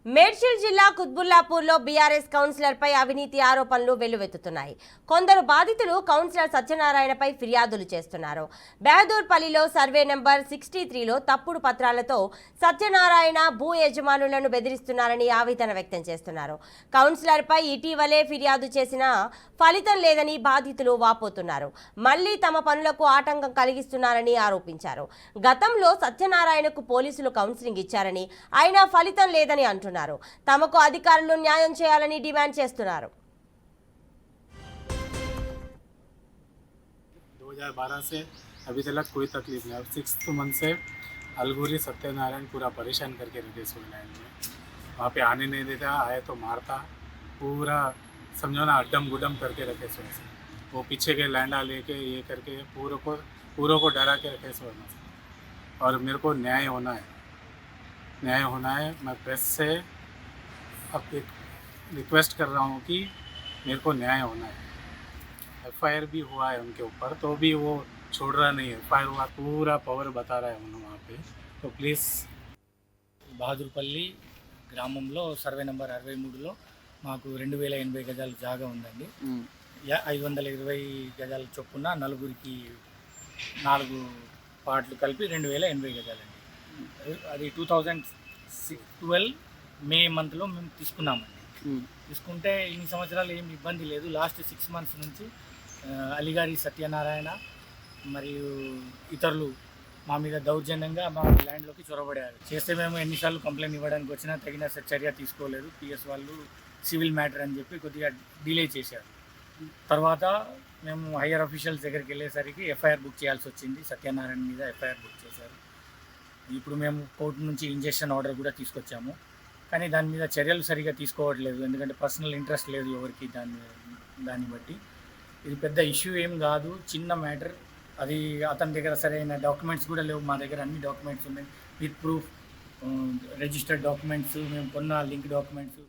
మేడ్చల్ జిల్లా కుత్బుల్లాపూర్లో బీఆర్ఎస్ కౌన్సిలర్పై అవినీతి ఆరోపణలు వెల్లువెత్తుతున్నాయి. కొందరు బాధితులు కౌన్సిలర్ సత్యనారాయణపై ఫిర్యాదులు చేస్తున్నారు. బహదూర్పల్లిలో సర్వే నెంబర్ 63లో తప్పుడు పత్రాలతో సత్యనారాయణ భూ యజమానులను బెదిరిస్తున్నారని ఆవేదన వ్యక్తం చేస్తున్నారు. కౌన్సిలర్పై ఇటీవలే ఫిర్యాదు చేసినా ఫలితం లేదని బాధితులు వాపోతున్నారు. మళ్లీ తమ పనులకు ఆటంకం కలిగిస్తున్నారని ఆరోపించారు. గతంలో సత్యనారాయణకు పోలీసులు కౌన్సిలింగ్ ఇచ్చారని, అయినా ఫలితం లేదని అంటున్నారు. తమకు అధికారులు న్యాయం చేయాలని డిమాండ్ చేస్తున్నారు. 2012 से अभी तक कोई तकलीफ नहीं। अब 6th मंथ से अलगुरी सत्यनारायण पूरा परेशान करके रखे इस लैंड में। वहाँ पे आने नहीं देता, आए तो मारता, पूरा समझो ना अड्डम गुड्डम करके रखे सो से। वो पीछे के लैंडा लेके ये करके पूरों को डरा के रखे सो। और मेरे को न्याय होना है। मैं प्रेस से अब एक रिक्वेस्ट कर रहा हूँ कि मेरे को न्याय होना है। एफआईआर भी हुआ है उनके ऊपर, तो भी वो छोड़ रहा नहीं है। एफआईआर हुआ, पूरा पावर बता रहा है उन्होंने वहाँ पे। तो प्लीज़ బహదూర్పల్లి గ్రామంలో సర్వే నెంబర్ 63లో మాకు 2080 గజాల జాగా ఉందండి. 520 గజాల చొప్పున నలుగురికి 4 పార్ట్లు కలిపి 2080 గజాలండి. అది 2012 మే మంత్లో మేము తీసుకున్నామండి. తీసుకుంటే ఇన్ని సంవత్సరాలు ఏమి ఇబ్బంది లేదు. లాస్ట్ 6 మంత్స్ నుంచి అలిగారి సత్యనారాయణ మరియు ఇతరులు మా మీద దౌర్జన్యంగా మా ల్యాండ్లోకి చొరబడారు. చేస్తే మేము ఎన్నిసార్లు కంప్లైంట్ ఇవ్వడానికి వచ్చినా తగిన చర్య తీసుకోలేదు. పిఎస్ వాళ్ళు సివిల్ మ్యాటర్ అని చెప్పి కొద్దిగా డిలే చేశారు. తర్వాత మేము హయ్యర్ అఫీషియల్స్ దగ్గరికి వెళ్ళేసరికి ఎఫ్ఐఆర్ బుక్ చేయాల్సి వచ్చింది. సత్యనారాయణ మీద ఎఫ్ఐఆర్ బుక్ చేశారు. ఇప్పుడు మేము కోర్టు నుంచి ఇంజెక్షన్ ఆర్డర్ కూడా తీసుకొచ్చాము. కానీ దాని మీద చర్యలు సరిగా తీసుకోవట్లేదు. ఎందుకంటే పర్సనల్ ఇంట్రెస్ట్ లేదు ఎవరికి దాన్ని బట్టి. ఇది పెద్ద ఇష్యూ ఏం కాదు, చిన్న మ్యాటర్. అది అతని దగ్గర సరైన డాక్యుమెంట్స్ కూడా లేవు. మా దగ్గర అన్ని డాక్యుమెంట్స్ ఉన్నాయి విత్ ప్రూఫ్, రిజిస్టర్డ్ డాక్యుమెంట్స్, మేము కొన్న లింక్ డాక్యుమెంట్స్.